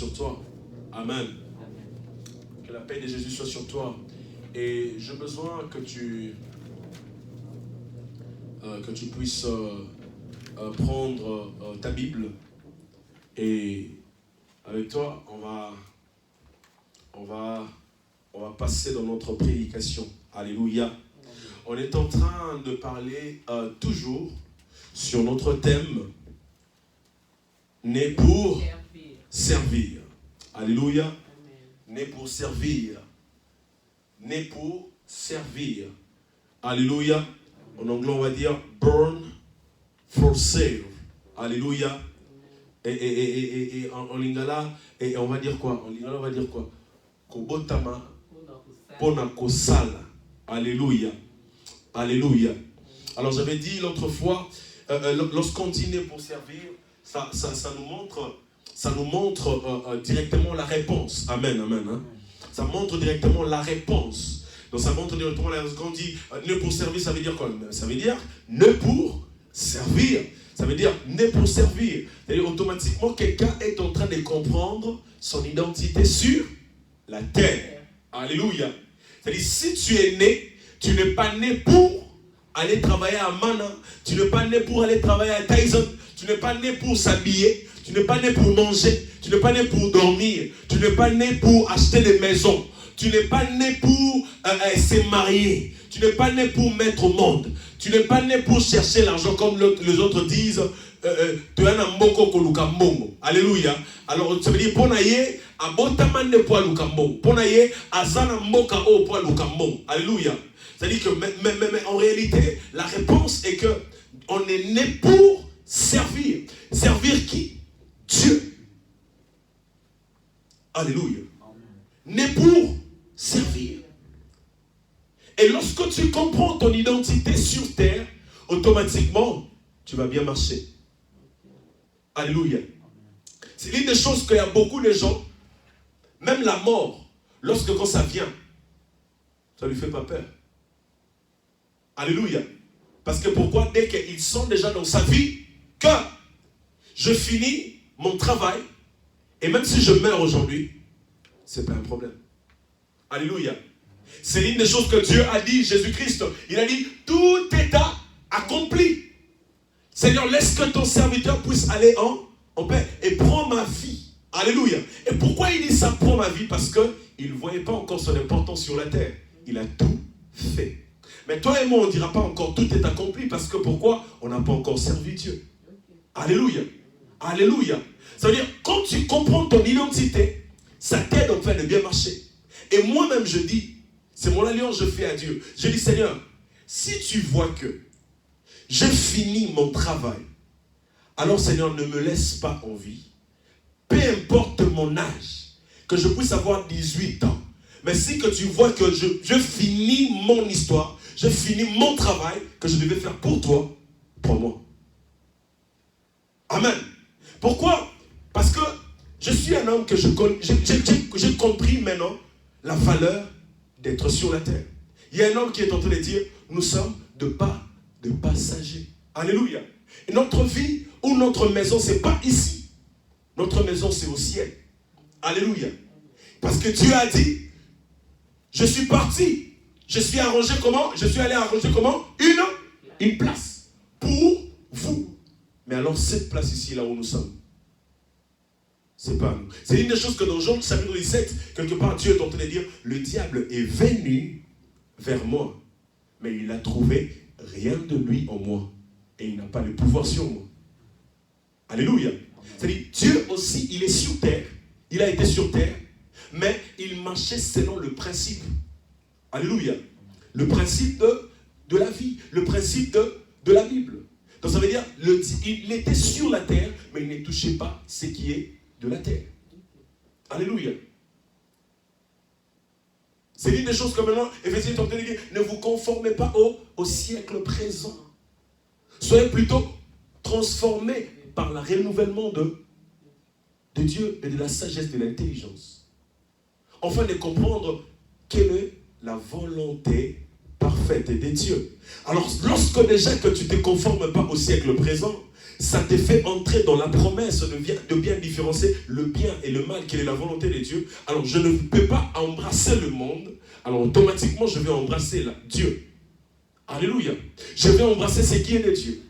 sur toi. Amen. Que la paix de Jésus soit sur toi. Et j'ai besoin que tu puisses prendre ta Bible. Et avec toi, on va passer dans notre prédication. Alléluia. On est en train de parler toujours sur notre thème, né pour servir. Alléluia. Né pour servir. Né pour servir. Alléluia. En anglais, on va dire born for save. Alléluia. Et en lingala, et on va dire quoi? En lingala, on va dire quoi? Kobotama pona kosala. Alléluia. Alléluia. Alors j'avais dit l'autre fois, lorsqu'on dit né pour servir, ça nous montre directement la réponse. Amen, amen. Hein? Ça montre directement la réponse. Donc ça montre directement la réponse. Quand on dit né pour servir, ça veut dire quoi? Ça veut dire né pour servir. Ça veut dire né pour servir. C'est-à-dire automatiquement, quelqu'un est en train de comprendre son identité sur la terre. Alléluia. C'est-à-dire, si tu es né, tu n'es pas né pour aller travailler à Mana. Tu n'es pas né pour aller travailler à Tyson. Tu n'es pas né pour s'habiller. Tu n'es pas né pour manger. Tu n'es pas né pour dormir. Tu n'es pas né pour acheter des maisons. Tu n'es pas né pour se marier. Tu n'es pas né pour mettre au monde. Tu n'es pas né pour chercher l'argent comme les autres disent. Alléluia. Alors ça veut dire ponaye abotamane po lukambongo. Ponaye azana mboka o po lukambongo. Alléluia. C'est-à-dire que mais en réalité, la réponse est que on est né pour servir. Servir qui? Dieu. Alléluia. Né pour servir. Et lorsque tu comprends ton identité sur terre, automatiquement, tu vas bien marcher. Alléluia. C'est l'une des choses qu'il y a beaucoup de gens, même la mort, quand ça vient, ça ne lui fait pas peur. Alléluia. Parce que pourquoi? Dès qu'ils sont déjà dans sa vie, que je finis mon travail, et même si je meurs aujourd'hui, ce n'est pas un problème. Alléluia. C'est l'une des choses que Dieu a dit, Jésus-Christ. Il a dit, tout est accompli. Seigneur, laisse que ton serviteur puisse aller en paix et prends ma vie. Alléluia. Et pourquoi il dit ça, prends ma vie? Parce qu'il ne voyait pas encore son importance sur la terre. Il a tout fait. Mais toi et moi, on ne dira pas encore tout est accompli. Parce que pourquoi? On n'a pas encore servi Dieu. Alléluia. Alléluia. Ça veut dire, quand tu comprends ton identité, ça t'aide en fait de bien marcher. Et moi-même, je dis, c'est mon alliance que je fais à Dieu. Je dis, Seigneur, si tu vois que j'ai fini mon travail, alors Seigneur, ne me laisse pas en vie. Peu importe mon âge, que je puisse avoir 18 ans. Mais si que tu vois que je finis mon histoire, je finis mon travail que je devais faire pour toi, prends-moi. Amen. Pourquoi? Parce que je suis un homme que j'ai compris maintenant la valeur d'être sur la terre. Il y a un homme qui est en train de dire, nous sommes de passagers. Alléluia. Et notre vie ou notre maison, ce n'est pas ici. Notre maison, c'est au ciel. Alléluia. Parce que Dieu a dit, je suis parti. Je suis arrangé comment? Je suis allé arranger comment? Une place. Pour vous. Mais alors, cette place ici, là où nous sommes, c'est pas nous. C'est une des choses que dans Jean chapitre 17, quelque part, Dieu est en train de dire, le diable est venu vers moi, mais il n'a trouvé rien de lui en moi. Et il n'a pas de pouvoir sur moi. Alléluia. C'est-à-dire, Dieu aussi, il est sur terre. Il a été sur terre, mais il marchait selon le principe. Alléluia. Le principe de la vie. Le principe de la Bible. Donc ça veut dire, il était sur la terre, mais il ne touchait pas ce qui est de la terre. Alléluia. C'est l'une des choses que maintenant, Éphésiens est en train de dire, ne vous conformez pas au siècle présent. Soyez plutôt transformés par le renouvellement de Dieu et de la sagesse, de l'intelligence. Afin de comprendre quelle est la volonté parfaite des dieux. Alors, lorsque déjà que tu ne te conformes pas au siècle présent, ça te fait entrer dans la promesse de bien différencier le bien et le mal, quelle est la volonté de Dieu. Alors, je ne peux pas embrasser le monde, alors automatiquement, je vais embrasser Dieu. Alléluia. Je vais embrasser ce qui est de Dieu.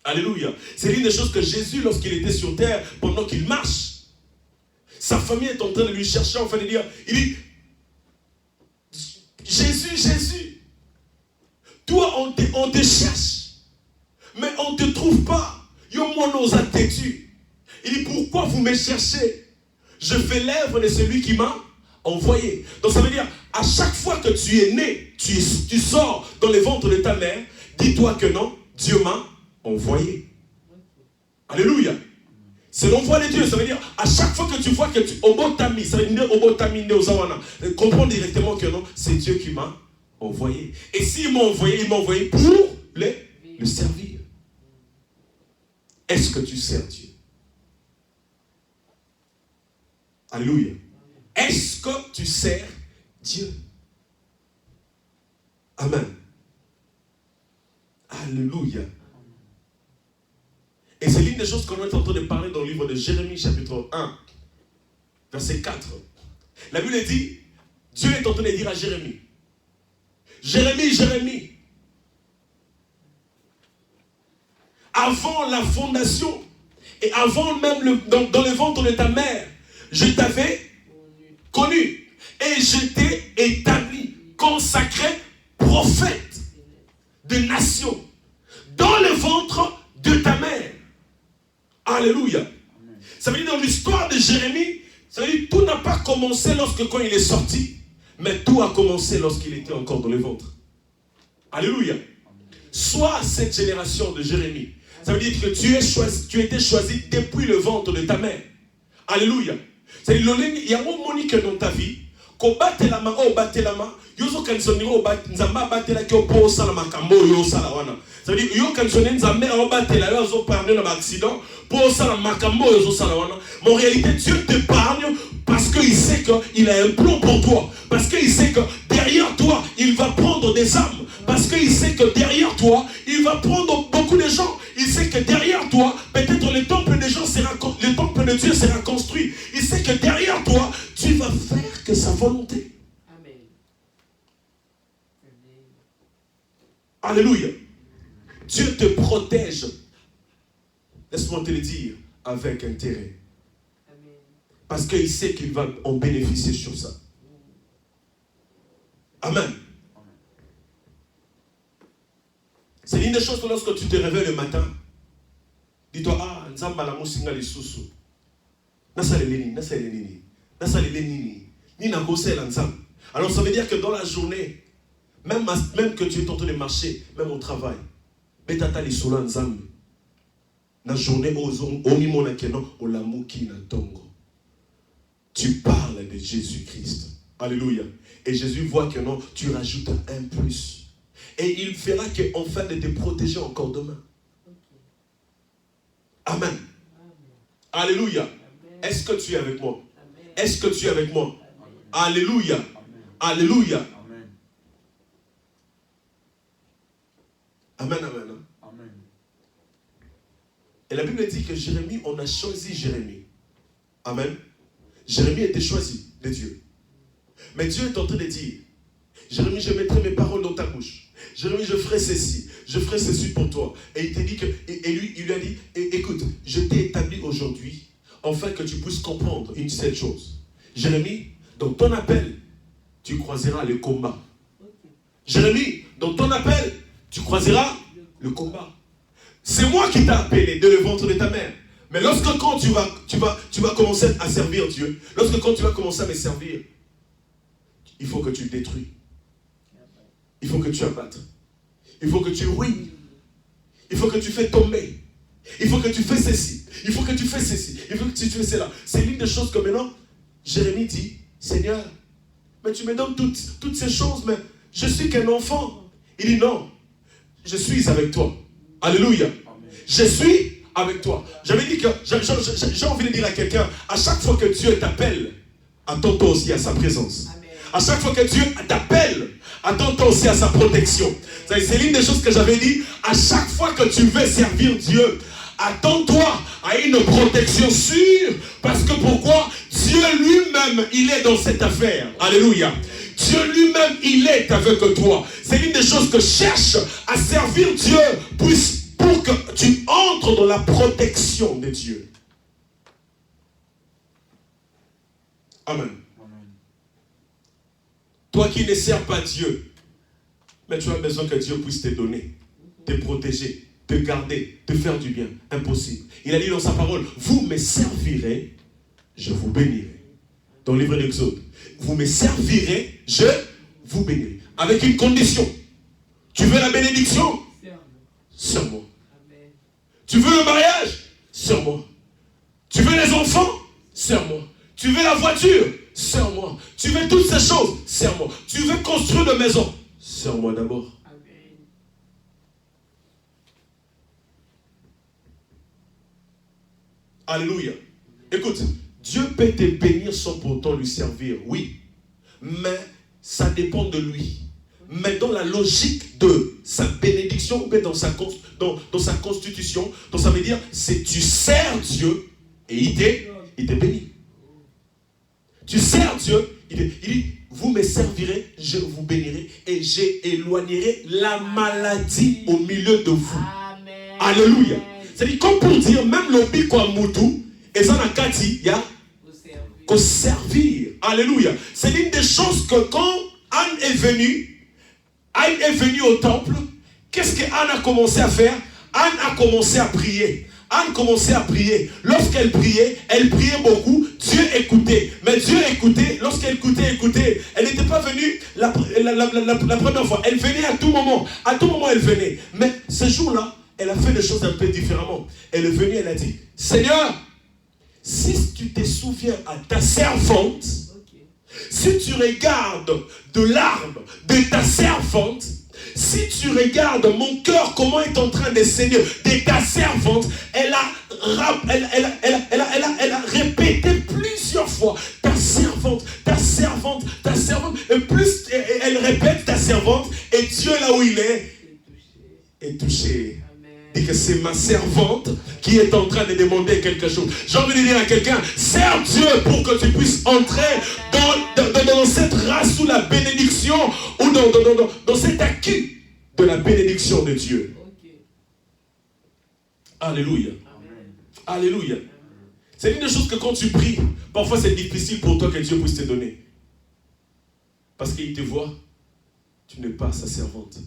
Alléluia. C'est l'une des choses que Jésus, lorsqu'il était sur terre, pendant qu'il marche, sa famille est en train de lui chercher, en fait, de dire, il dit, Jésus, Jésus, toi, on te cherche, mais on ne te trouve pas. Yo-moi nous a têtu. Il dit, pourquoi vous me cherchez? Je fais l'œuvre de celui qui m'a envoyé. Donc ça veut dire, à chaque fois que tu es né, tu sors dans le ventre de ta mère, dis-toi que non, Dieu m'a envoyé. Alléluia. C'est l'envoi de Dieu. Ça veut dire, à chaque fois que tu vois que tu obotami, ça veut dire obotami ne osawana, comprends directement que non, c'est Dieu qui m'a envoyé. Et s'il m'a envoyé pour le servir. Est-ce que tu sers Dieu? Alléluia. Est-ce que tu sers Dieu? Amen. Alléluia. Et c'est l'une des choses qu'on est en train de parler dans le livre de Jérémie, chapitre 1, verset 4. La Bible dit, Dieu est en train de dire à Jérémie, Jérémie, Jérémie, avant la fondation et avant même dans le ventre de ta mère, je t'avais connu et je t'ai établi, consacré, prophète de nation dans le ventre de ta mère. Alléluia. Amen. Ça veut dire dans l'histoire de Jérémie, ça veut dire tout n'a pas commencé quand il est sorti, mais tout a commencé lorsqu'il était encore dans le ventre. Alléluia. Amen. Sois cette génération de Jérémie. Ça veut dire que tu étais choisi depuis le ventre de ta mère. Alléluia. C'est-à-dire il y a un moment dans ta vie, qu'on batte la main, yozo kansoni o bat nzamba batela ki opo sala makambo yo sala wana. Ça veut dire yo kansoni nzambe o batela yo zo parler dans accident pour sala makambo yo sala wana. Mais en réalité Dieu t'épargne parce qu'il sait qu'il a un plan pour toi, parce qu'il sait que derrière toi il va prendre des âmes, parce qu'il sait que derrière toi il va prendre beaucoup de gens. Il sait que derrière toi, peut-être le temple de Dieu sera construit. Il sait que derrière toi, tu vas faire que sa volonté. Amen. Alléluia. Dieu te protège. Laisse-moi te le dire avec intérêt. Amen. Parce qu'il sait qu'il va en bénéficier sur ça. Amen. C'est l'une des choses que lorsque tu te réveilles le matin, dis-toi, ah, Nzamba la mosinga les sousou. Nasa le leni, nasa le nini. Nasa le leni, ni na gosé la Nzamba. Alors ça veut dire que dans la journée, même que tu es en train de marcher, même au travail, betata li sola Nzamba. Na journée, omi mona keno, o lamuki na tongo. Tu parles de Jésus-Christ. Alléluia. Et Jésus voit que non, tu rajoutes un plus. Et il fera qu'en fait de te protéger encore demain. Amen. Amen. Alléluia. Amen. Est-ce que tu es avec moi? Amen. Est-ce que tu es avec moi? Amen. Alléluia. Amen. Alléluia. Amen. Amen. Amen. Amen. Et la Bible dit que Jérémie, on a choisi Jérémie. Amen. Jérémie était choisi de Dieu. Mais Dieu est en train de dire, Jérémie, je mettrai mes paroles dans ta bouche. Jérémie, je ferai ceci pour toi. Et il t'a dit que, et lui, il lui a dit, écoute, je t'ai établi aujourd'hui, afin que tu puisses comprendre une seule chose. Jérémie, dans ton appel, tu croiseras le combat. Jérémie, dans ton appel, tu croiseras le combat. C'est moi qui t'ai appelé de le ventre de ta mère. Mais quand tu vas commencer à servir Dieu, quand tu vas commencer à me servir, il faut que tu détruis. Il faut que tu abattes. Il faut que tu ruines. Il faut que tu fais tomber. Il faut que tu fais ceci. Il faut que tu fais ceci. Il faut que tu fais cela. C'est l'une des choses que maintenant, Jérémie dit, Seigneur, mais tu me donnes toutes ces choses, mais je suis qu'un enfant. Il dit non, je suis avec toi. Alléluia. Amen. Je suis avec toi. J'avais dit que, j'ai envie de dire à quelqu'un, à chaque fois que Dieu t'appelle, attends-toi aussi à sa présence. Amen. À chaque fois que Dieu t'appelle, attends-toi aussi à sa protection. C'est l'une des choses que j'avais dit. À chaque fois que tu veux servir Dieu, attends-toi à une protection sûre. Parce que pourquoi? Dieu lui-même, il est dans cette affaire. Alléluia. Dieu lui-même, il est avec toi. C'est l'une des choses que cherche à servir Dieu pour que tu entres dans la protection de Dieu. Amen. Toi qui ne sers pas Dieu, mais tu as besoin que Dieu puisse te donner, te protéger, te garder, te faire du bien. Impossible. Il a dit dans sa parole, vous me servirez, je vous bénirai. Dans le livre d'Exode, vous me servirez, je vous bénirai. Avec une condition. Tu veux la bénédiction? Sers-moi. Tu veux le mariage? Sers-moi. Tu veux les enfants? Sers-moi. Tu veux la voiture? Sers-moi. Tu veux toutes ces choses? Sers-moi. Tu veux construire de maison? Sers-moi d'abord. Alléluia. Écoute, Dieu peut te bénir sans pourtant lui servir, oui. Mais ça dépend de lui. Mais dans la logique de sa bénédiction, ou dans sa constitution, donc ça veut dire, c'est tu sers Dieu et il te bénit. Tu sers Dieu, il dit, vous me servirez, je vous bénirai et j'éloignerai la maladie au milieu de vous. Amen. Alléluia. C'est-à-dire, comme pour dire, même l'obi kwa mutu, et ça n'a qu'à dire, qu'au servir. Alléluia. C'est l'une des choses que quand Anne est venue au temple, qu'est-ce que Anne a commencé à faire? Anne a commencé à prier. Anne commençait à prier. Lorsqu'elle priait beaucoup. Dieu écoutait. Mais Dieu écoutait. Lorsqu'elle écoutait. Elle n'était pas venue la première fois. Elle venait à tout moment. À tout moment, elle venait. Mais ce jour-là, elle a fait des choses un peu différemment. Elle est venue, elle a dit, Seigneur, si tu te souviens à ta servante, si tu regardes de l'arme de ta servante, si tu regardes mon cœur, comment est en train de saigner de ta servante, elle a répété plusieurs fois ta servante, et plus elle répète ta servante, et Dieu là où il est touché. Dit que c'est ma servante qui est en train de demander quelque chose. J'ai envie de dire à quelqu'un, sers Dieu pour que tu puisses entrer dans cette race sous la bénédiction ou dans cet acquis de la bénédiction de Dieu. Okay. Alléluia. Amen. Alléluia. Amen. C'est une des choses que quand tu pries, parfois c'est difficile pour toi que Dieu puisse te donner. Parce qu'il te voit, tu n'es pas sa servante.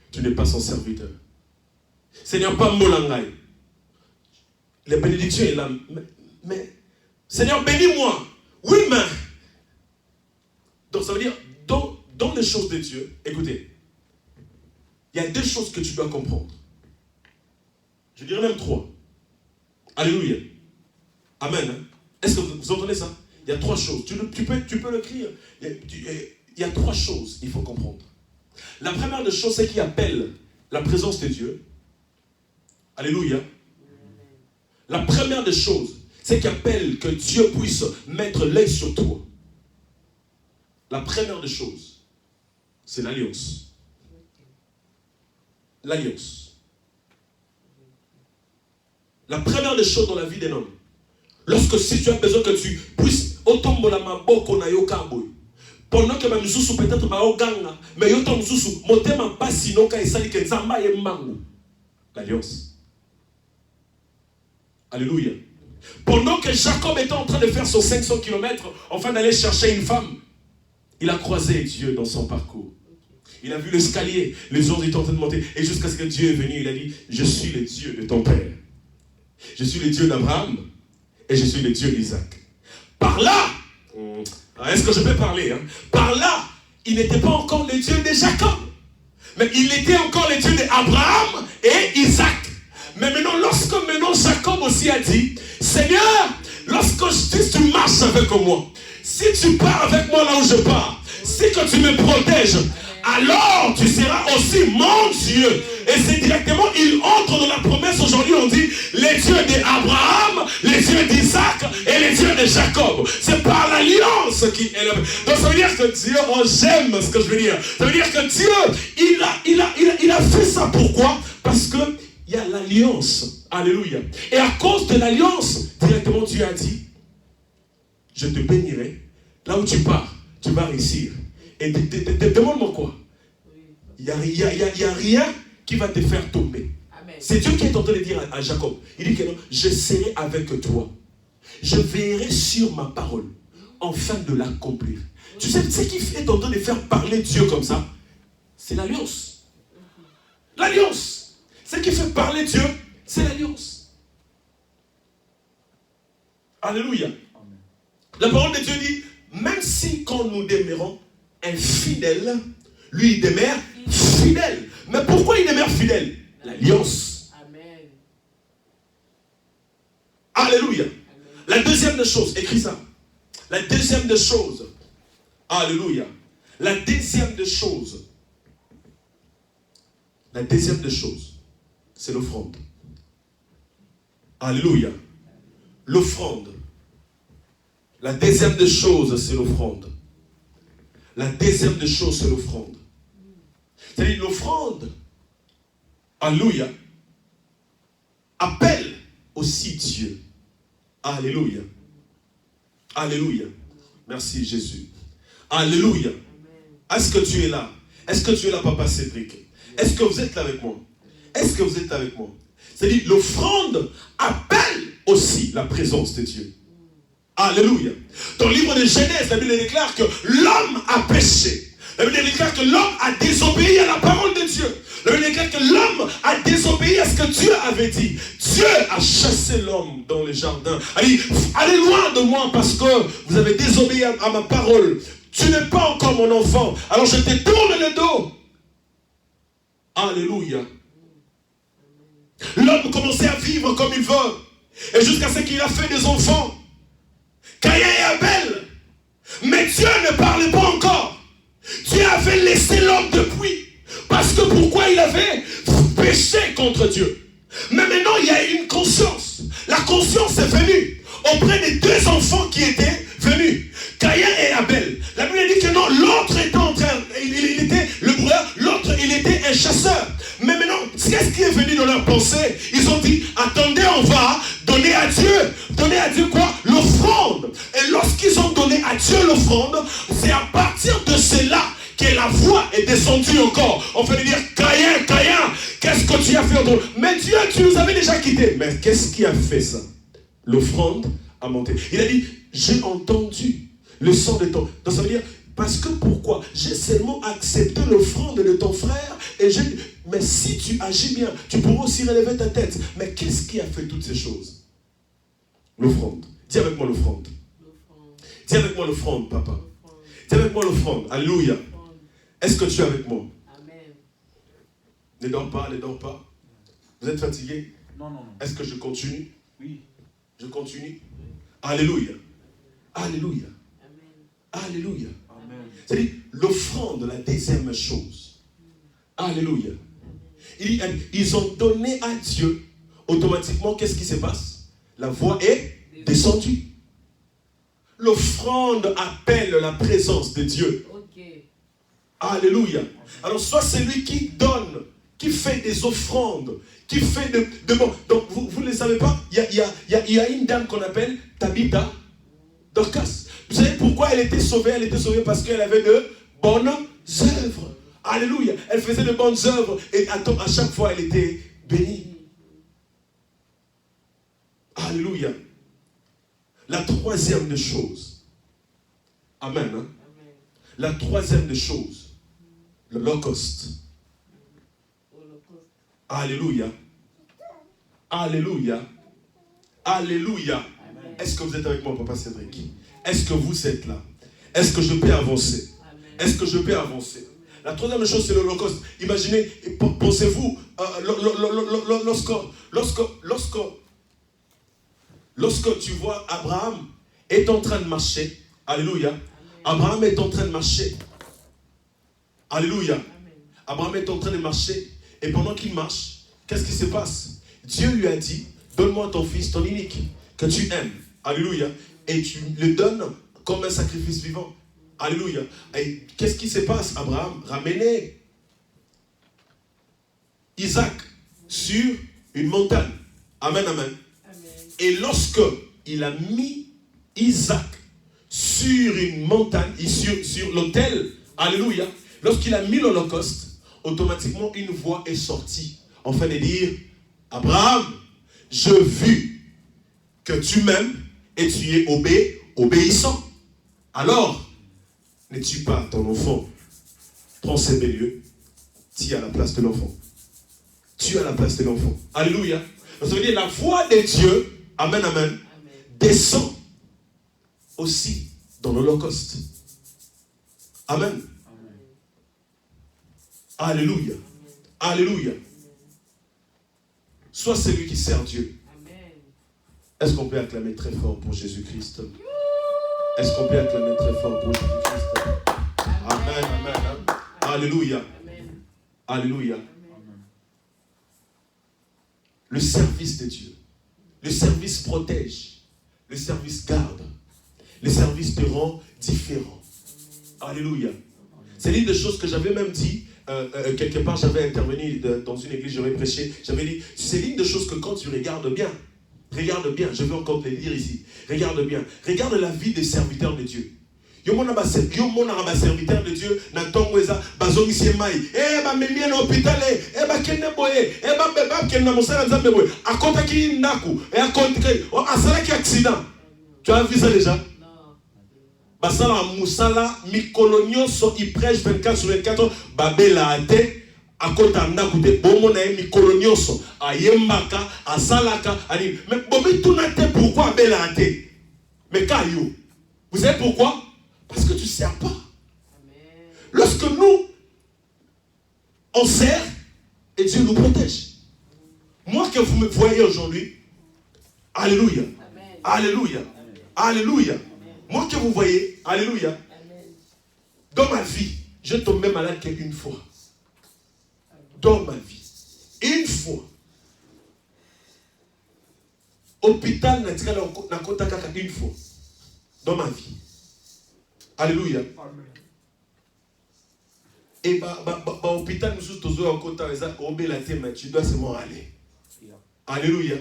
Tu n'es pas son serviteur. Seigneur, pas molangai. La bénédiction est là. Mais Seigneur, bénis-moi. Oui, mais. Donc ça veut dire, dans les choses de Dieu, écoutez, il y a deux choses que tu dois comprendre. Je dirais même trois. Alléluia. Amen. Est-ce que vous entendez ça? Il y a trois choses. Tu peux l'écrire. Il y a trois choses qu'il faut comprendre. La première des choses, c'est qu'il appelle la présence de Dieu. Alléluia. La première des choses, c'est qu'il appelle que Dieu puisse mettre l'œil sur toi. La première des choses, c'est l'alliance. L'alliance. La première des choses dans la vie d'un homme, lorsque si tu as besoin que tu puisses autombo la maboko na yokambo, pendant que ma mzusu peut-être ma oganga, mais yotom mzusu motema pasi noka esali ke nzamba ye mangu. L'alliance. Alléluia. Pendant que Jacob était en train de faire son 500 km, enfin d'aller chercher une femme, il a croisé Dieu dans son parcours. Il a vu l'escalier, les anges étaient en train de monter, et jusqu'à ce que Dieu est venu, il a dit, je suis le Dieu de ton père. Je suis le Dieu d'Abraham, et je suis le Dieu d'Isaac. Par là, est-ce que je peux parler? Par là, il n'était pas encore le Dieu de Jacob, mais il était encore le Dieu d'Abraham et Isaac. Mais maintenant, lorsque Jacob aussi a dit, Seigneur, lorsque tu marches avec moi, si tu pars avec moi là où je pars, si que tu me protèges, alors tu seras aussi mon Dieu. Et c'est directement, il entre dans la promesse. Aujourd'hui, on dit les dieux d'Abraham, les dieux d'Isaac et les dieux de Jacob. C'est par l'alliance l'alliance qui est là. Donc ça veut dire que Dieu, oh, j'aime ce que je veux dire. Ça veut dire que Dieu, il a fait ça. Pourquoi? Parce que il y a l'alliance. Alléluia. Et à cause de l'alliance, directement Dieu a dit, je te bénirai. Là où tu pars, tu vas réussir. Et demande-moi quoi? Il n'y a rien qui va te faire tomber. C'est Dieu qui est en train de dire à Jacob. Il dit que non, je serai avec toi. Je veillerai sur ma parole, afin de l'accomplir. Tu sais ce qui est en train de faire parler Dieu comme ça? C'est l'alliance. L'alliance. Ce qui fait parler Dieu, c'est l'alliance. Alléluia. La parole de Dieu dit, même si quand nous demeurons infidèles, lui il demeure fidèle. Mais pourquoi il demeure fidèle? L'alliance. Amen. Alléluia. Amen. La deuxième des choses, écris ça. La deuxième des choses. Alléluia. La deuxième des choses. La deuxième des choses, c'est l'offrande. Alléluia. L'offrande. La deuxième des choses, c'est l'offrande. La deuxième des choses, c'est l'offrande. C'est-à-dire l'offrande, alléluia, appelle aussi Dieu. Alléluia. Alléluia. Merci Jésus. Alléluia. Est-ce que tu es là? Est-ce que tu es là, Papa Cédric? Est-ce que vous êtes là avec moi? Est-ce que vous êtes là avec moi? C'est-à-dire l'offrande appelle aussi la présence de Dieu. Alléluia. Dans le livre de Genèse, la Bible déclare que l'homme a péché. La Bible déclare que l'homme a désobéi à la parole de Dieu. La Bible déclare que l'homme a désobéi à ce que Dieu avait dit. Dieu a chassé l'homme dans les jardins. Il dit, allez loin de moi parce que vous avez désobéi à ma parole. Tu n'es pas encore mon enfant. Alors je te tourne le dos. Alléluia. L'homme commençait à vivre comme il veut. Et jusqu'à ce qu'il a fait des enfants. Caïn et Abel. Mais Dieu ne parlait pas encore. Dieu avait laissé l'homme depuis. Parce que pourquoi il avait péché contre Dieu. Mais maintenant il y a une conscience. La conscience est venue auprès des deux enfants qui étaient venus. Caïn et Abel. La Bible dit que non, l'autre était en train, il était le brûleur, l'autre il était un chasseur. Mais maintenant, qu'est-ce qui est venu dans leur pensée? Ils ont dit, attendez, on va donner à Dieu. Donner à Dieu quoi? L'offrande. Et lorsqu'ils ont donné à Dieu l'offrande, c'est à partir de cela que la voix est descendue encore. On fait dire, Caïn, Caïn, qu'est-ce que tu as fait? Mais Dieu, tu nous avais déjà quittés. Mais qu'est-ce qui a fait ça? L'offrande a monté. Il a dit, j'ai entendu le son de ton... Donc ça veut dire, parce que pourquoi? J'ai seulement accepté l'offrande de ton frère et j'ai... Mais si tu agis bien, tu pourras aussi relever ta tête. Mais qu'est-ce qui a fait toutes ces choses? L'offrande. Dis avec moi l'offrande. Dis avec moi l'offrande, papa. Dis avec moi l'offrande. Alléluia. Est-ce que tu es avec moi? Amen. Ne dors pas, ne dors pas. Vous êtes fatigué? Non, non, non. Est-ce que je continue? Oui. Je continue? Alléluia. Alléluia. Amen. Alléluia. Amen. C'est-à-dire l'offrande, la deuxième chose. Alléluia. Ils ont donné à Dieu. Automatiquement, qu'est-ce qui se passe? La voix est descendue. L'offrande appelle la présence de Dieu. Okay. Alléluia. Alors, soit celui qui donne, qui fait des offrandes, qui fait de donc, vous ne le savez pas, il y a une dame qu'on appelle Tabitha Dorcas. Vous savez pourquoi elle était sauvée? Elle était sauvée parce qu'elle avait de bonnes œuvres. Alléluia. Elle faisait de bonnes œuvres et à chaque fois, elle était bénie. Alléluia. La troisième des choses. Amen. Hein? Amen. La troisième des choses. L'Holocauste. Alléluia. Alléluia. Alléluia. Est-ce que vous êtes avec moi, Papa Cédric? Est-ce que vous êtes là? Est-ce que je peux avancer? Est-ce que je peux avancer? La troisième chose, c'est l'Holocauste. Imaginez, pensez-vous, lorsque tu vois Abraham est en train de marcher, alléluia, Amen. Abraham est en train de marcher, alléluia, Amen. Abraham est en train de marcher, et pendant qu'il marche, qu'est-ce qui se passe? Dieu lui a dit, donne-moi ton fils, ton unique, que tu aimes, alléluia, et tu le donnes comme un sacrifice vivant. Alléluia. Et qu'est-ce qui se passe? Abraham ramenait Isaac sur une montagne. Amen, amen. Et lorsque il a mis Isaac sur une montagne, sur l'autel, alléluia, lorsqu'il a mis l'holocauste, automatiquement une voix est sortie, en fait de dire, Abraham, je vis que tu m'aimes et tu es obéissant. Alors, ne tue pas ton enfant. Prends ses béliers, tue à la place de l'enfant. Tue à la place de l'enfant. Alléluia. Ça veut dire la voix de Dieu, amen, amen, descend aussi dans l'holocauste. Amen. Amen. Alléluia. Amen. Alléluia. Sois celui qui sert Dieu. Amen. Est-ce qu'on peut acclamer très fort pour Jésus-Christ? Est-ce qu'on peut acclamer très fort pour Jésus-Christ? Amen. Amen. Amen. Alléluia. Amen. Alléluia. Amen. Le service de Dieu. Le service protège. Le service garde. Le service te rend différent. Alléluia. C'est l'une des choses que j'avais même dit, quelque part j'avais intervenu dans une église, j'avais prêché, j'avais dit, c'est l'une des choses que quand tu regardes bien, je vais encore te le dire ici, regarde bien, regarde la vie des serviteurs de Dieu. Yo mona ba serviteur de Dieu na tongo eza bazongisi mai ba memia na hôpital ba kenne boye ba beba kenne mosala nzambe boye akotaki ndaku akonte asalaki accident. Tu as vu ça déjà? Non. Basala musala mikolonioso i prêche 24/24 babela ate akota ndaku te bomo na mikolonioso ayembaka asalaka ani mais bomi tunate pourquoi babela ate mais kayo. Vous savez pourquoi? Parce que tu ne sers pas. Amen. Lorsque nous, on sert, et Dieu nous protège. Moi que vous me voyez aujourd'hui, alléluia, amen. Alléluia, amen. Alléluia. Amen. Moi que vous voyez, alléluia, amen. Dans ma vie, je tombe même malade qu'une fois. Dans ma vie, une fois. Hôpital n'a une fois. Dans ma vie. Alléluia. Amen. Et hôpital nous tous en côté tu dois seulement aller. Alléluia.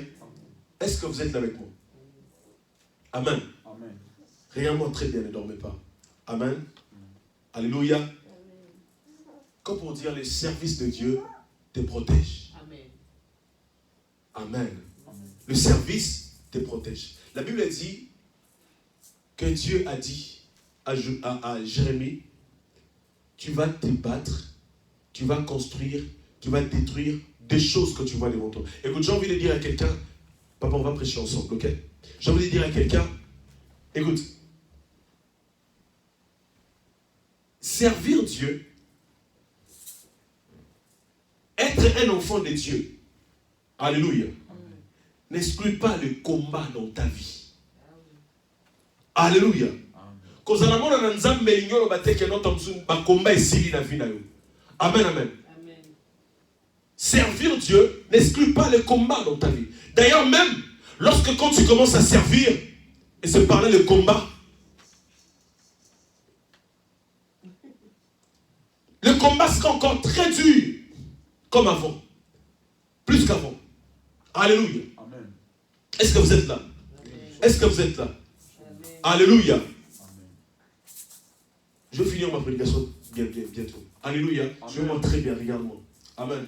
Est-ce que vous êtes là avec moi? Amen. Amen. Regarde-moi très bien, ne dormez pas. Amen. Alléluia. Amen. Comme pour dire, le service de Dieu te protège. Amen. Amen. Amen. Le service te protège. La Bible dit que Dieu a dit à Jérémie, tu vas te battre, tu vas construire, tu vas détruire des choses que tu vois devant toi. Écoute, j'ai envie de dire à quelqu'un, papa, on va prêcher ensemble, ok? J'ai envie de dire à quelqu'un, écoute, servir Dieu, être un enfant de Dieu, alléluia, n'exclut pas le combat dans ta vie. Alléluia. Amen, amen. Servir Dieu n'exclut pas le combat dans ta vie. D'ailleurs, même lorsque quand tu commences à servir et se parler de combat, le combat sera encore très dur comme avant, plus qu'avant. Alléluia. Amen. Est-ce que vous êtes là? Amen. Est-ce que vous êtes là? Amen. Alléluia. Amen. Je vais finir ma prédication bientôt. Alléluia. Amen. Je vais voir très bien, regarde-moi. Amen.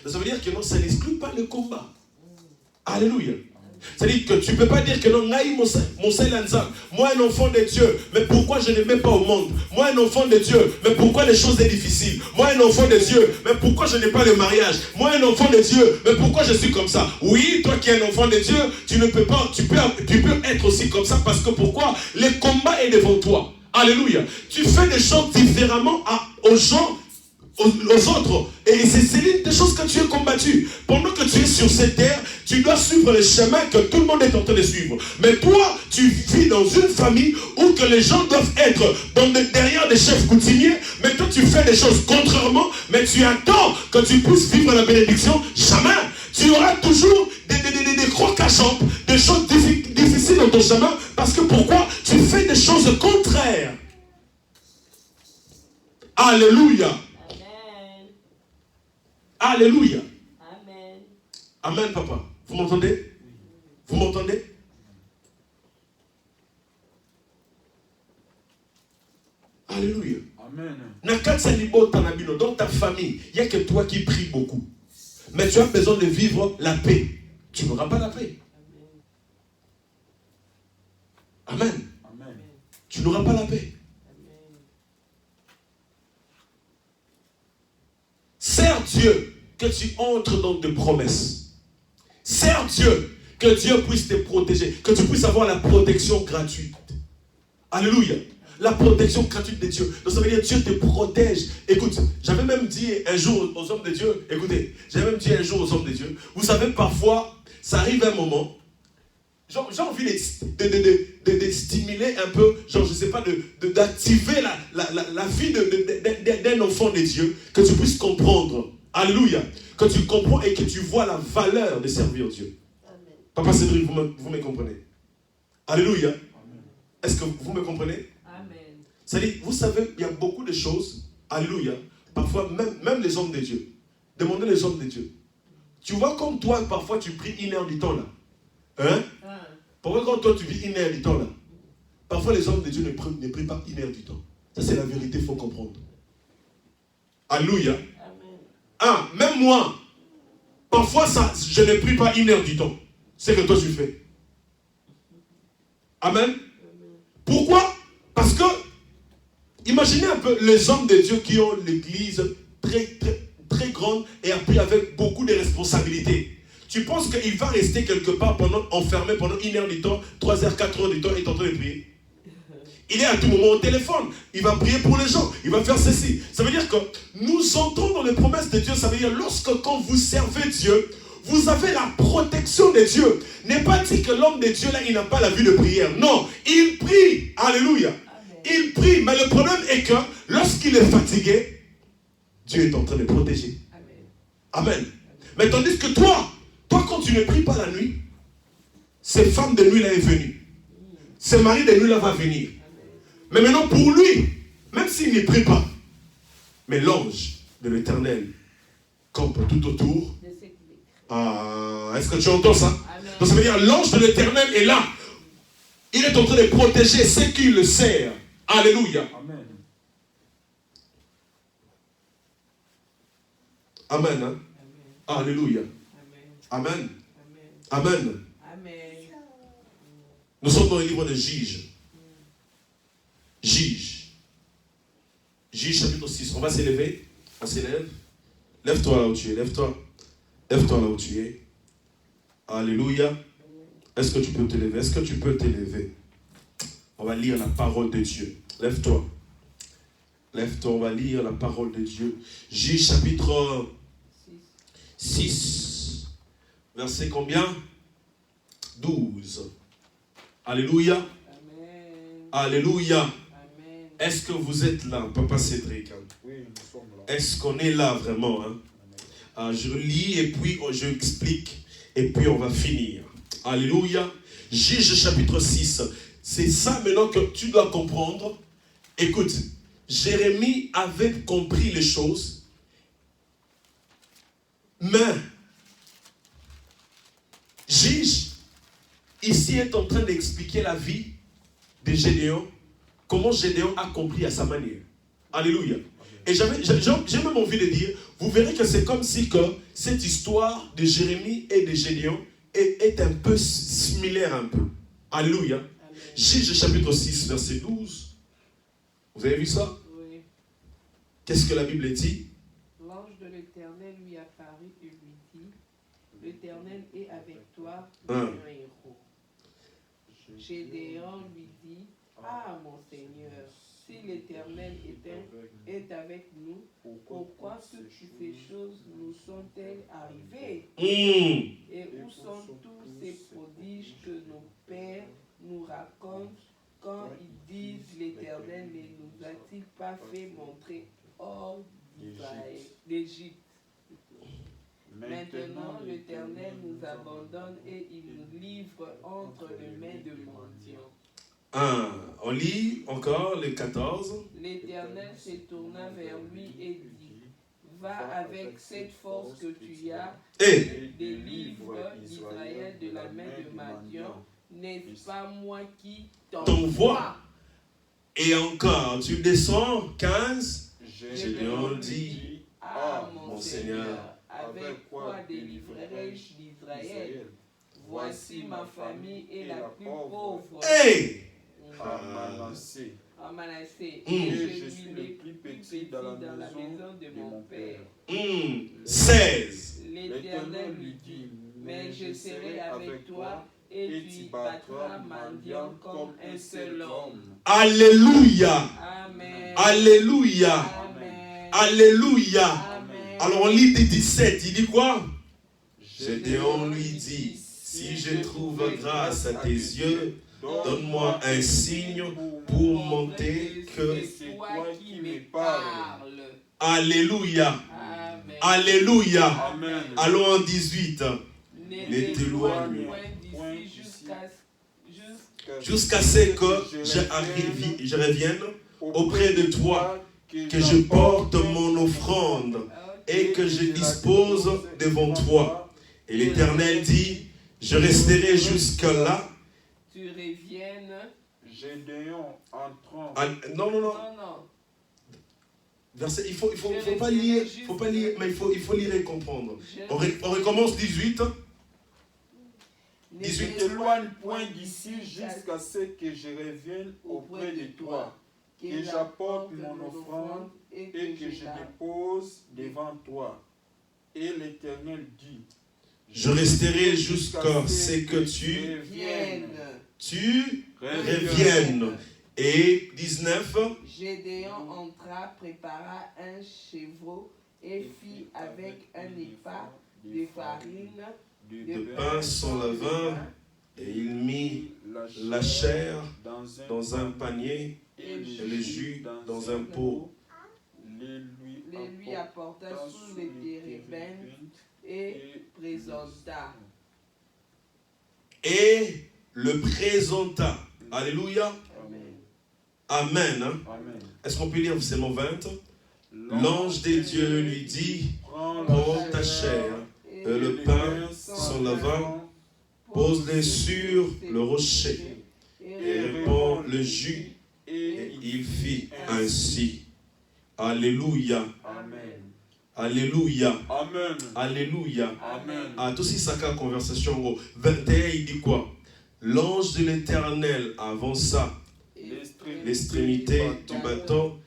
Ça veut dire que non, ça n'exclut pas le combat. Alléluia. C'est-à-dire que tu ne peux pas dire que non, moi un enfant de Dieu, mais pourquoi je ne mets pas au monde? Moi un enfant de Dieu, mais pourquoi les choses sont difficiles? Moi un enfant de Dieu, mais pourquoi je n'ai pas le mariage? Moi un enfant de Dieu, mais pourquoi je suis comme ça? Oui, toi qui es un enfant de Dieu, tu ne peux pas, tu peux être aussi comme ça parce que pourquoi? Le combat est devant toi. Alléluia. Tu fais des choses différemment aux gens, aux autres. Et c'est l'une des choses que tu as combattu. Pendant que tu es sur cette terre, tu dois suivre le chemin que tout le monde est en train de suivre. Mais toi, tu vis dans une famille où que les gens doivent être derrière des chefs coutumiers. Mais toi, tu fais des choses contrairement. Mais tu attends que tu puisses vivre la bénédiction. Jamais. Tu auras toujours des crocs à jambes, des choses difficiles dans ton chemin. Parce que pourquoi? Tu fait des choses contraires. Alléluia. Amen. Alléluia. Amen. Amen, papa. Vous m'entendez? Vous m'entendez? Alléluia. Amen. Dans ta famille, il n'y a que toi qui pries beaucoup. Mais tu as besoin de vivre la paix. Tu n'auras pas la paix. Amen. Amen. Tu n'auras pas la paix. Sers Dieu que tu entres dans des promesses. Sers Dieu que Dieu puisse te protéger. Que tu puisses avoir la protection gratuite. Alléluia. La protection gratuite de Dieu. Donc ça veut dire Dieu te protège. Écoute, j'avais même dit un jour aux hommes de Dieu, écoutez, j'avais même dit un jour aux hommes de Dieu, vous savez, parfois, ça arrive un moment, j'ai envie de stimuler un peu, genre, je ne sais pas, d'activer la vie d'un enfant de Dieu, que tu puisses comprendre. Alléluia. Que tu comprends et que tu vois la valeur de servir Dieu. Amen. Papa Cédric, vous me comprenez? Alléluia. Amen. Est-ce que vous me comprenez? C'est-à-dire, vous savez, il y a beaucoup de choses, alléluia, parfois même les hommes de Dieu. Demandez les hommes de Dieu. Tu vois comme toi, parfois tu pries 1 heure du temps là. Hein? Pourquoi quand toi tu vis 1 heure du temps là? Parfois les hommes de Dieu ne prient pas 1 heure du temps. Ça c'est la vérité, il faut comprendre. Alléluia. Même moi, parfois je ne prie pas 1 heure du temps. C'est que toi tu fais. Amen. Pourquoi? Parce que imaginez un peu les hommes de Dieu qui ont l'église très grande et appris avec beaucoup de responsabilités. Tu penses qu'il va rester quelque part enfermé pendant 1 heure du temps, 3 heures, 4 heures du temps et en train de prier? Il est à tout moment au téléphone. Il va prier pour les gens. Il va faire ceci. Ça veut dire que nous entrons dans les promesses de Dieu. Ça veut dire quand vous servez Dieu, vous avez la protection de Dieu. N'est pas dit que l'homme de Dieu là, il n'a pas la vie de prière. Non, il prie. Alléluia. Il prie, mais le problème est que lorsqu'il est fatigué, Dieu est en train de protéger. Amen. Amen. Mais tandis que toi, quand tu ne pries pas la nuit, ces femmes de nuit là est venue. Ce mari de nuit là va venir. Mais maintenant pour lui, même s'il ne prie pas, mais l'ange de l'Éternel campe tout autour. Est-ce que tu entends ça? Donc ça veut dire l'ange de l'Éternel est là. Il est en train de protéger ceux qui le servent. Alléluia. Amen. Amen. Hein? Amen. Alléluia. Amen. Amen. Amen. Amen. Nous sommes dans le livre de Juge. Juge. Juge chapitre 6. On va s'élever. On s'élève. Lève-toi là où tu es. Lève-toi. Lève-toi là où tu es. Alléluia. Est-ce que tu peux te lever? Est-ce que tu peux te lever? On va lire la parole de Dieu. Lève-toi. Lève-toi, on va lire la parole de Dieu. Juge chapitre 6. Verset combien? 12. Alléluia. Amen. Alléluia. Amen. Est-ce que vous êtes là, Papa Cédric? Oui, nous sommes là. Est-ce qu'on est là vraiment? Je lis et puis je explique et puis on va finir. Alléluia. Juge chapitre 6. C'est ça maintenant que tu dois comprendre. Écoute, Jérémie avait compris les choses, mais Juge ici est en train d'expliquer la vie de Gédéon, comment Gédéon a compris à sa manière. Alléluia. Et j'ai même envie de dire, vous verrez que c'est comme si que cette histoire de Jérémie et de Gédéon est un peu similaire un peu. Alléluia. Juge chapitre 6, verset 12. Vous avez vu ça? Oui. Qu'est-ce que la Bible dit? L'ange de l'Éternel lui apparut et lui dit, l'Éternel est avec toi, héros. Gédéon lui dit, ah mon Seigneur, si l'Éternel est avec nous, pourquoi toutes ces choses nous sont-elles arrivées? Et où sont tous ces prodiges que nos pères nous racontent quand ils disent l'Éternel ne nous a-t-il pas fait montrer hors d'Égypte? Maintenant l'Éternel nous abandonne et il nous livre entre les mains de mendiants. On lit encore le 14. L'Éternel se tourna vers lui et dit, va avec cette force que tu as Et délivre Israël de la main de Madian. N'est-ce pas moi qui t'envoie. t'envoie? Et encore, tu descends, 15. Gédéon dit, Ah, mon mon Seigneur, Seigneur, avec quoi délivrerai-je d'Israël? Voici ma famille est la plus pauvre. Hey! à Manassé. À Manassé. Mm. Et Et je suis le plus petit dans la maison de mon père. 16. L'Éternel lui dit, mais je serai avec toi et tu battras Madian comme un seul homme. Alléluia. Amen. Alléluia. Amen. Alléluia. Amen. Alors on lit des 17. Il dit quoi? Gédéon lui dit, si je trouve grâce à tes yeux, donne-moi un signe pour monter que... C'est toi qui me parles. Alléluia. Amen. Alléluia. Amen. Allons en 18. Ne t'éloigne point d'ici Jusqu'à ce que je revienne auprès de toi, que je porte mon offrande et que je dispose devant toi. Et l'Éternel dit, je resterai jusque-là. Tu reviennes. Gédéon entrant. Non. Non. Verset, il faut pas lire, mais il faut lire et comprendre. On recommence 18. Ne t'éloigne point d'ici jusqu'à ce que je revienne auprès de toi, que j'apporte mon offrande et que je dépose devant toi. Et l'Éternel dit, Je resterai jusqu'à ce que tu reviennes. Et 19. Gédéon entra, prépara un chevreau et fit avec un épa de farine, De pain sans levain, et il mit la chair dans un panier et le jus dans un pot. les lui apporta sous les térébintes et présenta. Et le présenta. Alléluia. Amen. Amen. Est-ce qu'on peut lire verset 20? L'ange de Dieu lui dit, prends ta chair et le pain sans levain, pose-les sur le rocher et répand le jus. Et il fit ainsi. Alléluia. Amen. Alléluia. Amen. Alléluia. Amen. Ah, tout ça, c'est conversation en gros. 21, il dit quoi? L'ange de l'Éternel avança l'extrémité du bâton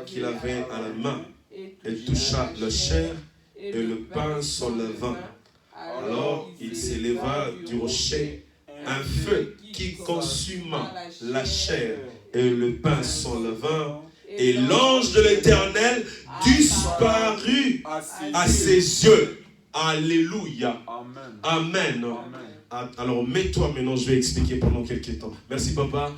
qu'il avait à la main et toucha la chair et le pain sans levain. Alors il s'éleva du rocher un feu qui consuma la chair et le pain sans levain, et l'ange de l'Éternel disparut à ses yeux. Alléluia. Amen. Alors mets-toi maintenant, je vais expliquer pendant quelques temps. Merci papa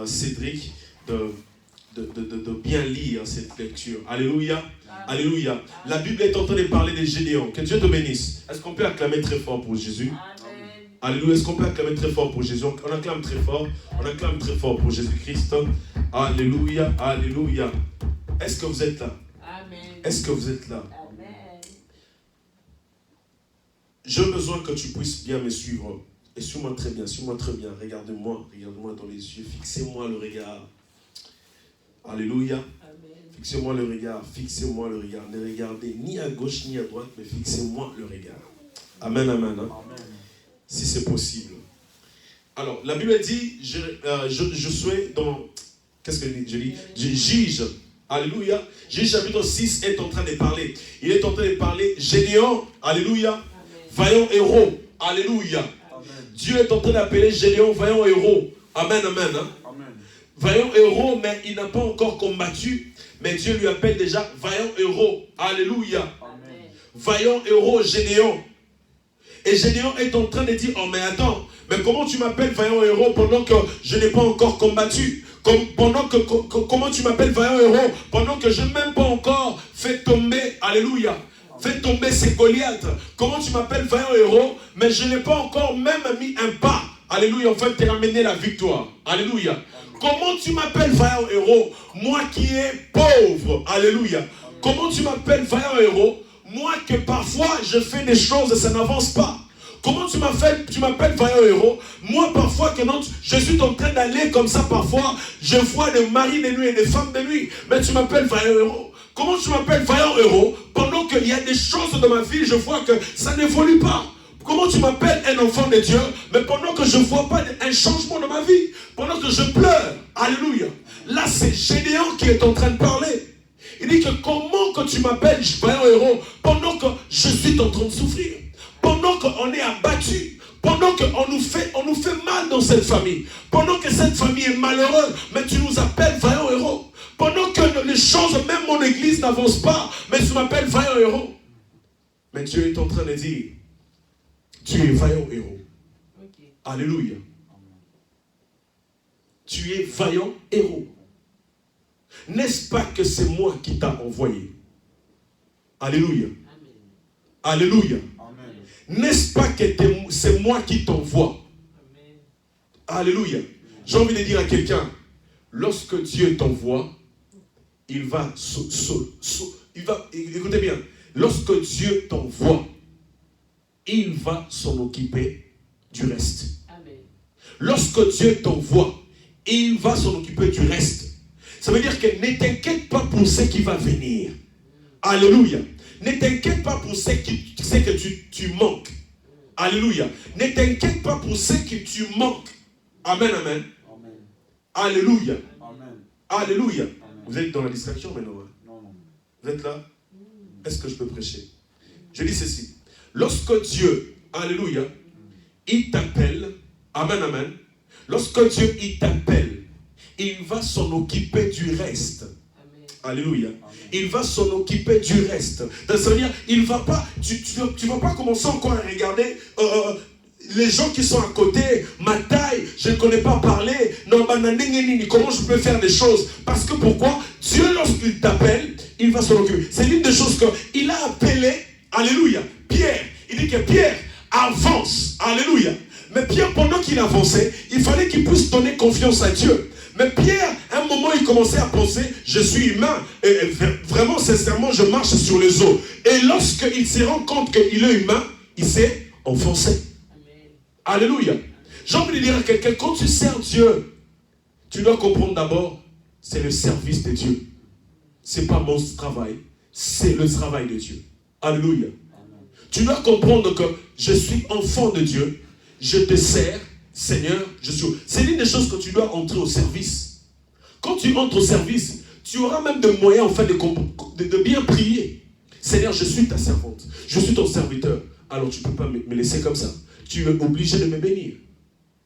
Cédric de bien lire cette lecture. Alléluia. Alléluia. La Bible est en train de parler de Gédéon. Que Dieu te bénisse. Est-ce qu'on peut acclamer très fort pour Jésus? Alléluia. Est-ce qu'on peut acclamer très fort pour Jésus? On acclame très fort. On acclame très fort pour Jésus-Christ. Alléluia. Alléluia. Est-ce que vous êtes là? Est-ce que vous êtes là? J'ai besoin que tu puisses bien me suivre. Et suis-moi très bien, regardez-moi dans les yeux, fixez-moi le regard. Alléluia. Fixez-moi le regard. Ne regardez ni à gauche ni à droite, mais fixez-moi le regard. Amen, amen. Hein? Si c'est possible. Alors, la Bible dit, je suis dans, qu'est-ce que je dis? Juge. Alléluia. Juge chapitre 6 est en train de parler. Il est en train de parler, Gédéon, alléluia, vaillant héros, alléluia. Dieu est en train d'appeler Gédéon vaillant héros. Amen, amen. Hein? Vaillant héros, mais il n'a pas encore combattu. Mais Dieu lui appelle déjà vaillant héros. Alléluia. Vaillant héros, Gédéon. Et Gédéon est en train de dire, oh mais attends, mais comment tu m'appelles vaillant héros pendant que je n'ai pas encore combattu? Comment tu m'appelles vaillant héros pendant que je n'ai même pas encore fait tomber, alléluia, fait tomber ces Goliaths? Comment tu m'appelles vaillant héros, mais je n'ai pas encore même mis un pas alléluia, on va te ramener la victoire. Alléluia. Comment tu m'appelles vaillant héros, moi qui est pauvre? Alléluia. Comment tu m'appelles vaillant héros, moi que parfois je fais des choses et ça n'avance pas? Comment tu m'appelles vaillant héros, moi parfois que non, je suis en train d'aller comme ça parfois, je vois des maris de nuit et des femmes de nuit, mais tu m'appelles vaillant héros. Comment tu m'appelles vaillant héros, pendant qu'il y a des choses dans ma vie, je vois que ça n'évolue pas? Comment tu m'appelles un enfant de Dieu, mais pendant que je ne vois pas un changement dans ma vie, pendant que je pleure? Alléluia. Là, c'est Gédéon qui est en train de parler. Il dit que comment que tu m'appelles vaillant héros, pendant que je suis en train de souffrir, pendant qu'on est abattu, pendant qu'on nous fait mal dans cette famille, pendant que cette famille est malheureuse, mais tu nous appelles vaillant héros. Pendant que les choses, même mon église n'avance pas, mais tu m'appelles vaillant héros. Mais Dieu est en train de dire, tu es vaillant héros. Okay. Alléluia. Tu es vaillant héros. N'est-ce pas que c'est moi qui t'a envoyé? Alléluia. Amen. Alléluia. N'est-ce pas que c'est moi qui t'envoie? Alléluia. J'ai envie de dire à quelqu'un, lorsque Dieu t'envoie, il va, écoutez bien, lorsque Dieu t'envoie, il va s'en occuper du reste. Amen. Lorsque Dieu t'envoie, il va s'en occuper du reste. Ça veut dire que ne t'inquiète pas pour ce qui va venir. Alléluia. Ne t'inquiète pas pour ce que tu manques. Alléluia. Ne t'inquiète pas pour ce que tu manques. Amen, amen. Amen. Alléluia. Amen. Alléluia. Amen. Vous êtes dans la distraction maintenant? Hein? Non. Vous êtes là? Est-ce que je peux prêcher? Je dis ceci. Lorsque Dieu, alléluia, il t'appelle, amen, amen. Lorsque Dieu, il t'appelle, il va s'en occuper du reste. Amen. Alléluia. Amen. Il va s'en occuper du reste. C'est-à-dire, il va pas, tu vas pas commencer encore à regarder les gens qui sont à côté, ma taille, je ne connais pas parler, non, comment je peux faire des choses? Parce que pourquoi? Dieu, lorsqu'il t'appelle, il va s'en occuper. C'est l'une des choses qu'il a appelé, alléluia, Pierre. Il dit que Pierre avance, alléluia. Mais Pierre, pendant qu'il avançait, il fallait qu'il puisse donner confiance à Dieu. Mais Pierre, à un moment, il commençait à penser, je suis humain, et vraiment, sincèrement, je marche sur les eaux. Et lorsqu'il se rend compte qu'il est humain, il s'est enfoncé. Amen. Alléluia. J'ai envie de dire à quelqu'un, quand tu sers Dieu, tu dois comprendre d'abord, c'est le service de Dieu. Ce n'est pas mon travail, c'est le travail de Dieu. Alléluia. Amen. Tu dois comprendre que je suis enfant de Dieu, je te sers, Seigneur, je suis... C'est l'une des choses que tu dois entrer au service. Quand tu entres au service, tu auras même des moyens en fait, de bien prier. Seigneur, je suis ta servante. Je suis ton serviteur. Alors tu ne peux pas me laisser comme ça. Tu es obligé de me bénir.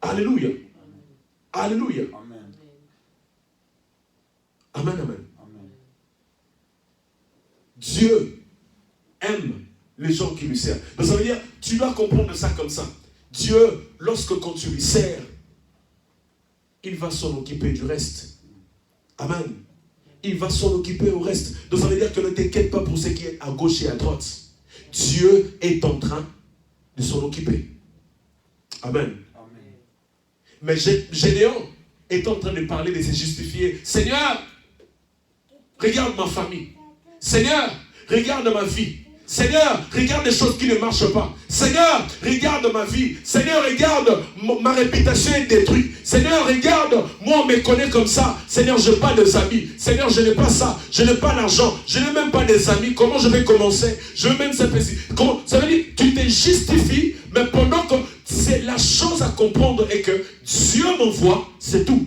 Alléluia. Amen. Alléluia. Amen. Amen, amen. Amen. Dieu aime les gens qui lui servent. Donc ça veut dire, tu dois comprendre ça comme ça. Dieu, quand tu lui sers, il va s'en occuper du reste. Amen. Il va s'en occuper au reste. Donc ça veut dire que ne t'inquiète pas pour ce qui est à gauche et à droite. Dieu est en train de s'en occuper. Amen. Amen. Mais Gédéon est en train de parler, de se justifier. Seigneur, regarde ma famille. Seigneur, regarde ma vie. Seigneur, regarde les choses qui ne marchent pas. Seigneur, regarde ma vie. Seigneur, regarde, ma réputation est détruite. Seigneur, regarde, moi on me connaît comme ça. Seigneur, je n'ai pas de amis. Seigneur, je n'ai pas ça. Je n'ai pas d'argent. Je n'ai même pas des amis. Comment je vais commencer? Je veux même s'apprécier. Ça veut dire, tu te justifies, mais pendant que c'est la chose à comprendre est que Dieu m'envoie, c'est tout.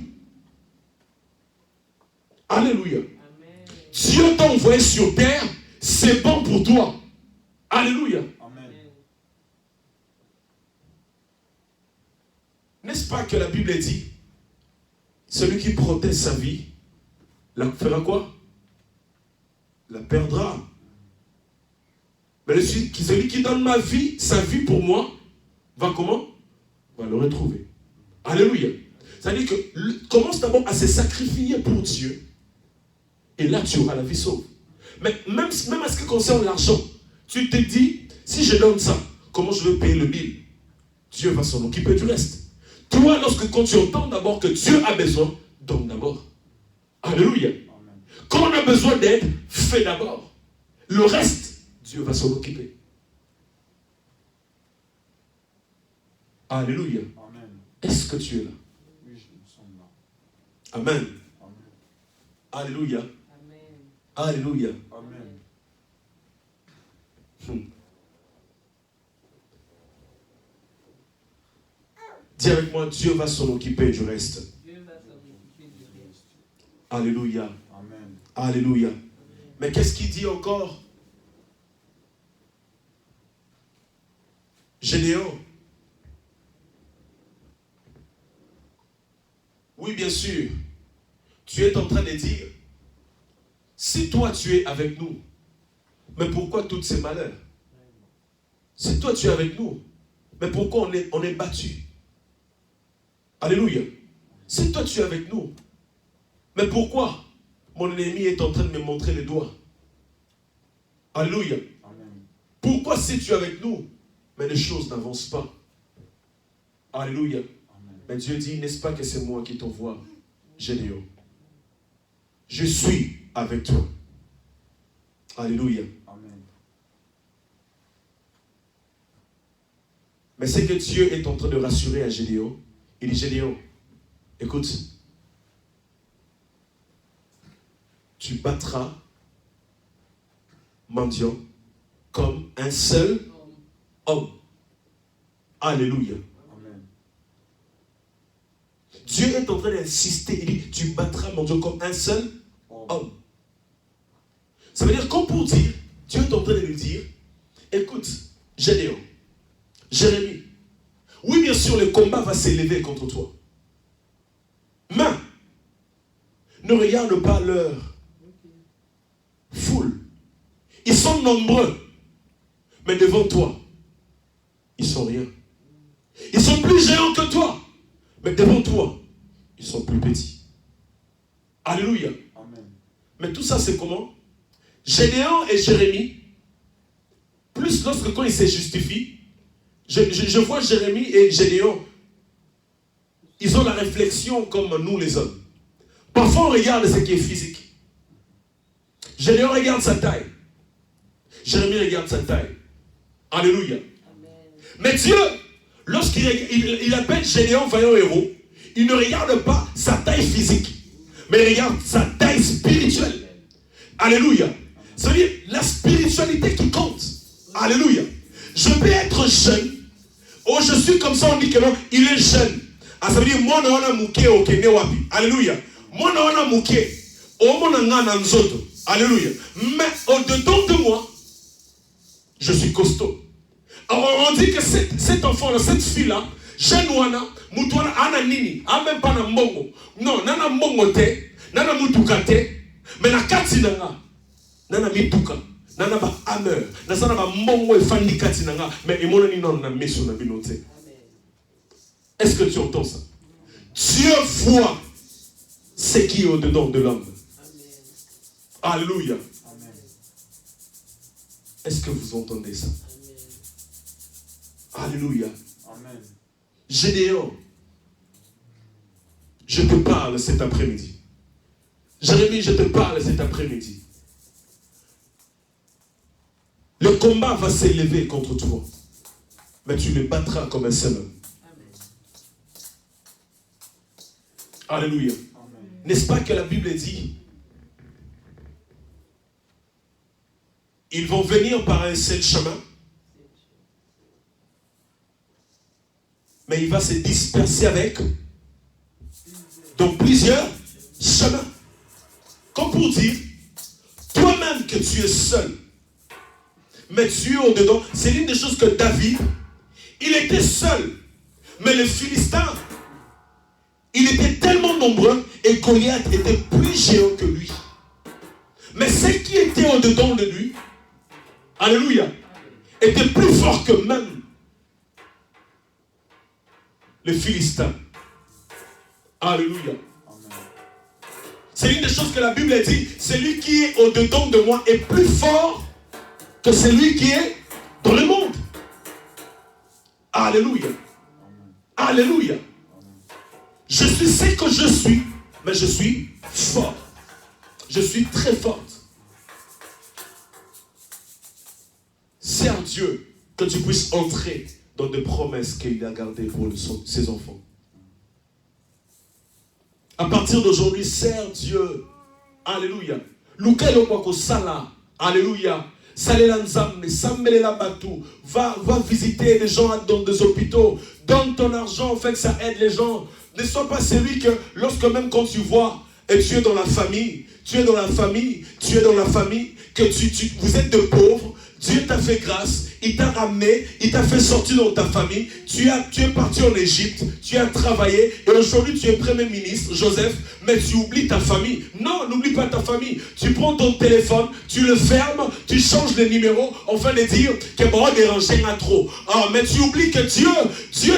Alléluia. Amen. Dieu t'a envoyé sur terre, c'est bon pour toi. Alléluia. Amen. N'est-ce pas que la Bible dit, celui qui protège sa vie, la fera quoi? La perdra. Mais celui qui donne sa vie pour moi, va comment? Va le retrouver. Alléluia. C'est-à-dire que commence d'abord à se sacrifier pour Dieu. Et là, tu auras la vie sauve. Mais même à ce qui concerne l'argent, tu te dis, si je donne ça, comment je vais payer le bill? Dieu va s'en occuper du reste. Toi, quand tu entends d'abord que Dieu a besoin, donne d'abord. Alléluia. Amen. Quand on a besoin d'aide, fais d'abord. Le reste, Dieu va s'en occuper. Alléluia. Amen. Est-ce que tu es là? Oui, nous sommes là. Amen. Amen. Alléluia. Amen. Alléluia. Amen. Dis avec moi, Dieu va s'en occuper du reste. Dieu va s'en occuper du reste. Alléluia. Amen. Alléluia. Mais qu'est-ce qu'il dit encore? Gédéon. Oui, bien sûr. Tu es en train de dire, si toi tu es avec nous, mais pourquoi tous ces malheurs? Si toi tu es avec nous, mais pourquoi on est battu? Alléluia. Si toi tu es avec nous, mais pourquoi mon ennemi est en train de me montrer les doigts? Alléluia. Amen. Pourquoi si tu es avec nous, mais les choses n'avancent pas? Alléluia. Amen. Mais Dieu dit, n'est-ce pas que c'est moi qui t'envoie, Gédéon? Je suis avec toi. Alléluia. Amen. Mais c'est que Dieu est en train de rassurer à Gédéon. Il dit, Gédéon, écoute, tu battras mendiant comme un seul homme. Alléluia. Amen. Dieu est en train d'insister. Il dit, tu battras mendiant comme un seul homme. Ça veut dire, comme pour dire, Dieu est en train de lui dire, écoute, Gédéon, Jérémie, oui, bien sûr, le combat va s'élever contre toi. Mais, ne regarde pas leur foule. Ils sont nombreux. Mais devant toi, ils sont rien. Ils sont plus géants que toi. Mais devant toi, ils sont plus petits. Alléluia. Amen. Mais tout ça, c'est comment? Gédéon et Jérémie, plus quand ils se justifient, je vois Jérémie et Gédéon, ils ont la réflexion comme nous les hommes. Parfois on regarde ce qui est physique. Gédéon regarde sa taille. Jérémie regarde sa taille. Alléluia. Amen. Mais Dieu, lorsqu'il appelle Gédéon vaillant héros, il ne regarde pas sa taille physique, mais il regarde sa taille spirituelle. Alléluia. Ça veut dire la spiritualité qui compte. Alléluia. Je peux être jeune. Oh, je suis comme ça, on dit que non, il est jeune. Ah, ça veut dire, moi, on a mouké au Kenya wapi. Alléluia. Moi, on a mouké. Oh, mon angana nzoto. Alléluia. Mais au-dedans de moi, je suis costaud. Alors, on dit que cet enfant-là, cette fille-là, jeune wana, mutwana ana nini, a même pas na mbongo. Non, nana mbongo te, nana mutuka te, mais na kati nanga, nana mituka. Nana ba hammer, nana ba mbongo e fandi kati nanga, mais imona ni non na meso na binote. Est-ce que tu entends ça? Dieu voit ce qui est au-dedans de l'homme. Alléluia. Amen. Est-ce que vous entendez ça? Alléluia. Amen. Gédéon, je te parle cet après-midi. Jérémie, je te parle cet après-midi. Le combat va s'élever contre toi, mais tu le battras comme un seul homme. Alléluia. Amen. N'est-ce pas que la Bible dit, ils vont venir par un seul chemin, mais il va se disperser avec dans plusieurs chemins. Comme pour dire, toi-même que tu es seul, mais tu es au-dedans. C'est l'une des choses que David, il était seul, mais les Philistins, il était tellement nombreux et Goliath était plus géant que lui. Mais ce qui était au-dedans de lui, alléluia, était plus fort que même les Philistins. Alléluia. C'est l'une des choses que la Bible dit. Celui qui est au-dedans de moi est plus fort que celui qui est dans le monde. Alléluia. Alléluia. Je suis ce que je suis, mais je suis fort. Je suis très forte. Sers Dieu que tu puisses entrer dans des promesses qu'il a gardées pour ses enfants. À partir d'aujourd'hui, sers Dieu. Alléluia. Alléluia. Va visiter les gens dans des hôpitaux. Donne ton argent afin que ça aide les gens. Ne sois pas celui que, lorsque même quand tu vois, et tu es dans la famille, que vous êtes de pauvres, Dieu t'a fait grâce, il t'a ramené, il t'a fait sortir dans ta famille, tu es parti en Égypte, tu as travaillé, et aujourd'hui tu es Premier ministre, Joseph, mais tu oublies ta famille. Non, n'oublie pas ta famille. Tu prends ton téléphone, tu le fermes, tu changes les numéros, afin de dire que bon, déranger à trop. Ah, mais tu oublies que Dieu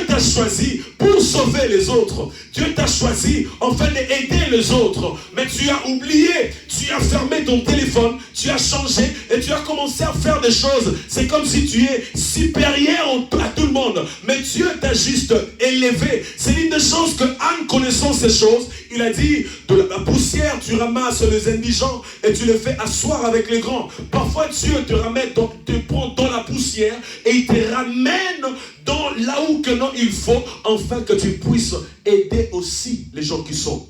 t'a choisi pour sauver les autres. Dieu t'a choisi afin d'aider les autres. Mais tu as oublié, tu as fermé ton téléphone, tu as changé et tu as commencé à faire des choses. C'est comme si tu es supérieur à tout le monde. Mais Dieu t'a juste élevé. C'est l'une des choses que Anne, connaissant ces choses, il a dit, de la poussière, tu ramasses les indigents et tu les fais asseoir avec les grands. Parfois, Dieu te prend dans la poussière et il te ramène dans là où que non il faut, afin que tu puisses aider aussi les gens qui sont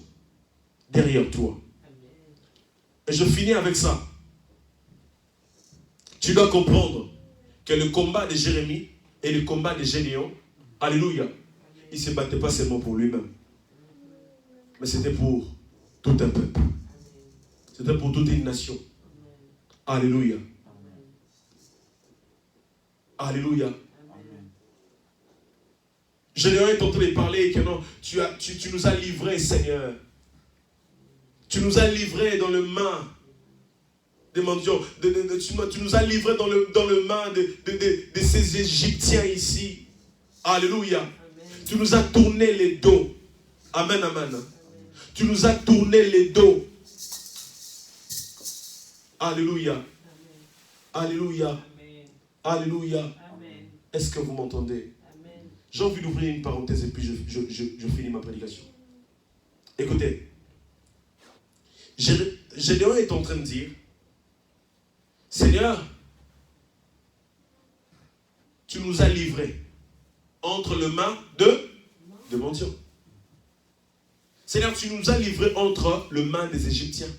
derrière toi. Et je finis avec ça. Tu dois comprendre que le combat de Jérémie et le combat de Gédéon, alléluia, il ne se battait pas seulement pour lui-même, mais c'était pour tout un peuple. C'était pour toute une nation. Alléluia. Alléluia. Gédéon est en train de parler que non, tu nous as livrés, Seigneur. Tu nous as livrés dans le main des mendiants. Tu nous as livrés dans le main de ces Égyptiens ici. Alléluia. Amen. Tu nous as tourné les dos. Amen, amen. Tu nous as tourné les dos. Alléluia. Amen. Alléluia. Amen. Alléluia. Amen. Est-ce que vous m'entendez? J'ai envie d'ouvrir une parenthèse et puis je finis ma prédication. Écoutez. Gédéon est en train de dire, Seigneur, tu nous as livrés entre les mains de mendiants. Seigneur, tu nous as livrés entre les mains des Égyptiens.